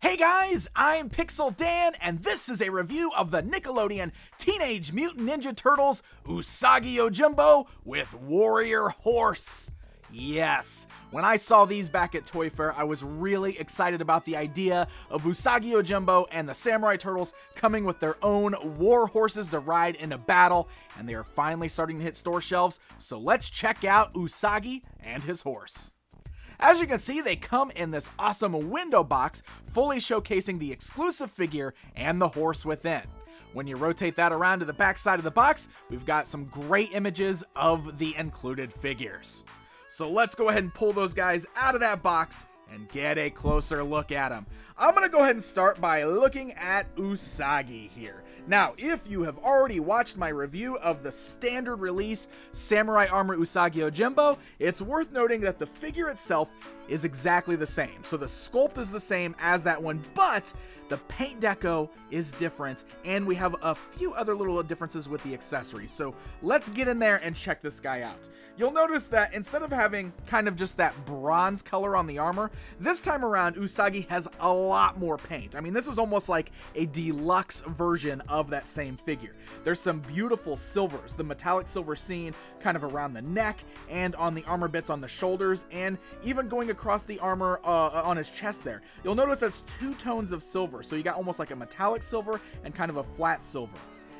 Hey guys, I'm Pixel Dan, and this is a review of the Nickelodeon Teenage Mutant Ninja Turtles Usagi Yojimbo with Warrior Horse. Yes, when I saw these back at Toy Fair, I was really excited about the idea of Usagi Yojimbo and the Samurai Turtles coming with their own war horses to ride in a battle, and they are finally starting to hit store shelves, so let's check out Usagi and his horse. As you can see, they come in this awesome window box, fully showcasing the exclusive figure and the horse within. When you rotate that around to the back side of the box, we've got some great images of the included figures. So let's go ahead and pull those guys out of that box and get a closer look at them. I'm going to go ahead and start by looking at Usagi here. Now, if you have already watched my review of the standard release Samurai Armor Usagi Yojimbo, it's worth noting that the figure itself is exactly the same. So the sculpt is the same as that one, but the paint deco is different, and we have a few other little differences with the accessories. So let's get in there and check this guy out. You'll notice that instead of having kind of just that bronze color on the armor, this time around Usagi has a lot more paint. I mean, this is almost like a deluxe version of that same figure. There's some beautiful silvers, the metallic silver seen kind of around the neck and on the armor bits on the shoulders, and even going across the armor on his chest there. You'll notice that's two tones of silver, so you got almost like a metallic silver and kind of a flat silver.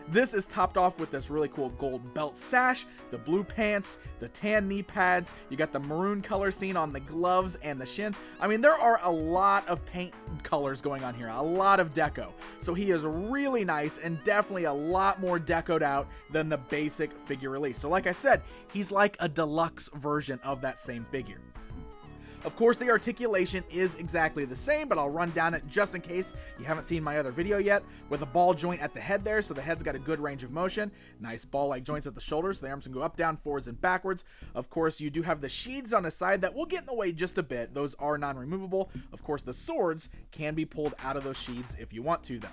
This is topped off with this really cool gold belt sash, the blue pants, the tan knee pads. You got the maroon color seen on the gloves and the shins. I mean, there are a lot of paint colors going on here, a lot of deco. So he is really nice and definitely a lot more decoed out than the basic figure release. So like I said, he's like a deluxe version of that same figure. Of course, the articulation is exactly the same, but I'll run down it just in case you haven't seen my other video yet, with a ball joint at the head there, so the head's got a good range of motion. Nice ball-like joints at the shoulders, so the arms can go up, down, forwards, and backwards. Of course, you do have the sheaths on his side that will get in the way just a bit. Those are non-removable. Of course, the swords can be pulled out of those sheaths if you want to, though.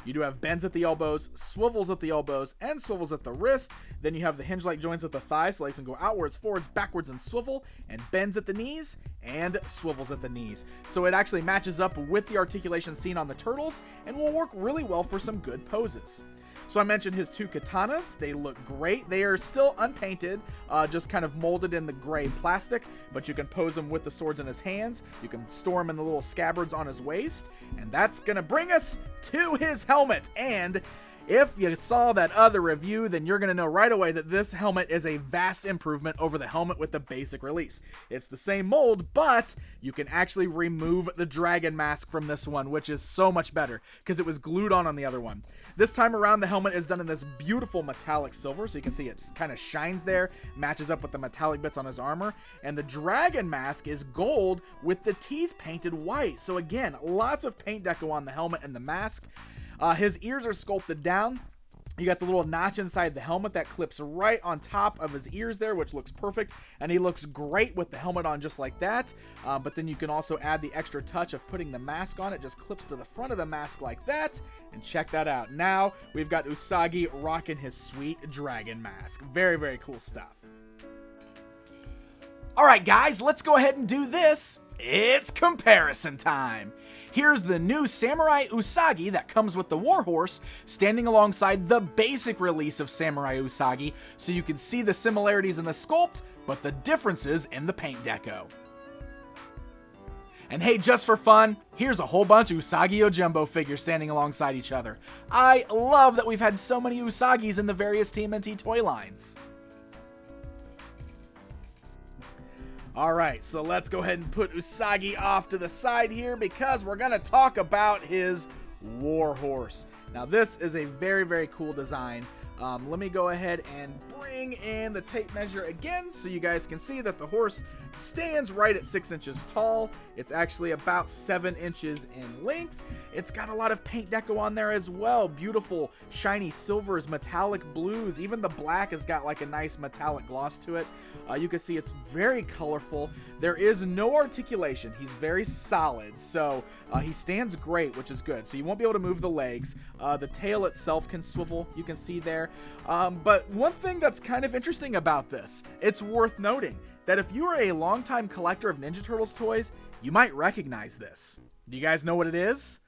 You do have bends at the elbows, swivels at the elbows, and swivels at the wrist. Then you have the hinge-like joints at the thighs, so legs can go outwards, forwards, backwards, and swivel, and bends at the knees, and swivels at the knees. So it actually matches up with the articulation seen on the turtles, and will work really well for some good poses. So I mentioned his two katanas. They look great. They are still unpainted, just kind of molded in the gray plastic, but you can pose them with the swords in his hands. You can store them in the little scabbards on his waist, and that's going to bring us to his helmet. And if you saw that other review, then you're going to know right away that this helmet is a vast improvement over the helmet with the basic release. It's the same mold, but you can actually remove the dragon mask from this one, which is so much better because it was glued on the other one. This time around, the helmet is done in this beautiful metallic silver, so you can see it kind of shines there, matches up with the metallic bits on his armor, and the dragon mask is gold with the teeth painted white. So again, lots of paint deco on the helmet and the mask. His ears are sculpted down. You got the little notch inside the helmet that clips right on top of his ears there, which looks perfect, and he looks great with the helmet on just like that. But then you can also add the extra touch of putting the mask on. It just clips to the front of the mask like that, and check that out. Now we've got Usagi rocking his sweet dragon mask. Very, very cool stuff. All right, guys, let's go ahead and do this. It's comparison time. Here's the new Samurai Usagi that comes with the Warhorse, standing alongside the basic release of Samurai Usagi, so you can see the similarities in the sculpt, but the differences in the paint deco. And hey, just for fun, here's a whole bunch of Usagi Yojimbo figures standing alongside each other. I love that we've had so many Usagis in the various TMNT toy lines. Alright, so let's go ahead and put Usagi off to the side here because we're going to talk about his Warhorse. Now this is a very, very cool design. Let me go ahead and bring in the tape measure again so you guys can see that the horse stands right at 6 inches tall. It's actually about 7 inches in length. It's got a lot of paint deco on there as well. Beautiful shiny silvers, metallic blues. Even the black has got like a nice metallic gloss to it. You can see it's very colorful. There is no articulation. He's very solid, so he stands great, which is good. So you won't be able to move the legs. The tail itself can swivel, you can see there. But one thing that's kind of interesting about this. It's worth noting that if you are a longtime collector of Ninja Turtles toys, you might recognize this. Do you guys know what it is?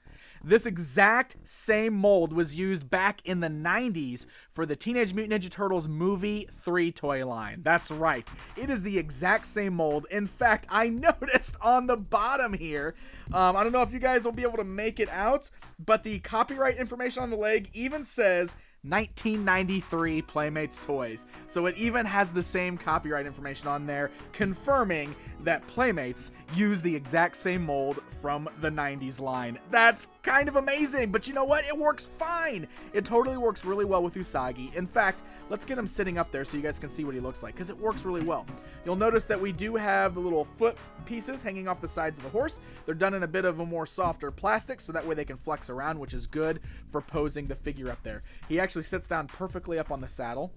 This exact same mold was used back in the 90s for the Teenage Mutant Ninja Turtles Movie 3 toy line. That's right. It is the exact same mold. In fact, I noticed on the bottom here, I don't know if you guys will be able to make it out, but the copyright information on the leg even says 1993 Playmates Toys. So it even has the same copyright information on there, confirming that Playmates used the exact same mold from the 90s line. That's kind of amazing, but you know what? It works fine. It totally works really well with Usagi. In fact, let's get him sitting up there so you guys can see what he looks like, because it works really well. You'll notice that we do have the little foot pieces hanging off the sides of the horse. They're done in a bit of a more softer plastic, so that way they can flex around, which is good for posing the figure up there. He actually sits down perfectly up on the saddle.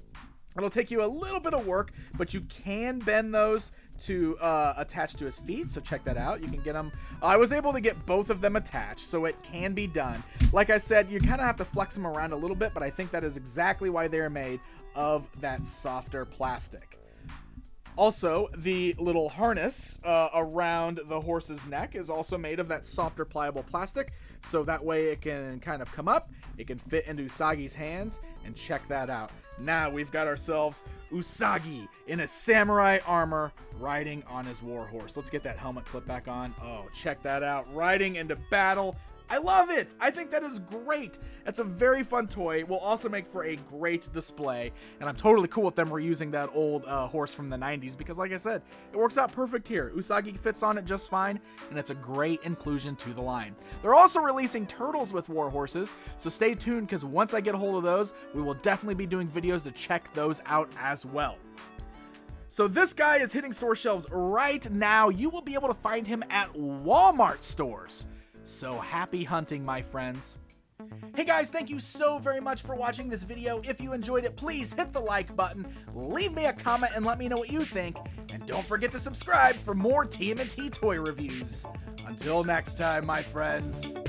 It'll take you a little bit of work, but you can bend those to attach to his feet, so check that out. You can get them. I was able to get both of them attached, so it can be done. Like I said, you kind of have to flex them around a little bit, but I think that is exactly why they're made of that softer plastic. Also, the little harness around the horse's neck is also made of that softer pliable plastic, so that way it can kind of come up, it can fit into Usagi's hands, and check that out. Now we've got ourselves Usagi in a samurai armor riding on his warhorse. Let's get that helmet clip back on. Oh, check that out. Riding into battle. I love it. I think that is great. It's a very fun toy. Will also make for a great display. And I'm totally cool with them reusing that old horse from the 90s because, like I said, it works out perfect here. Usagi fits on it just fine, and it's a great inclusion to the line. They're also releasing turtles with war horses, so stay tuned because once I get a hold of those, we will definitely be doing videos to check those out as well. So this guy is hitting store shelves right now. You will be able to find him at Walmart stores. So happy hunting, my friends. Hey guys, thank you so very much for watching this video. If you enjoyed it, please hit the like button, leave me a comment and let me know what you think, and don't forget to subscribe for more TMNT toy reviews. Until next time, my friends.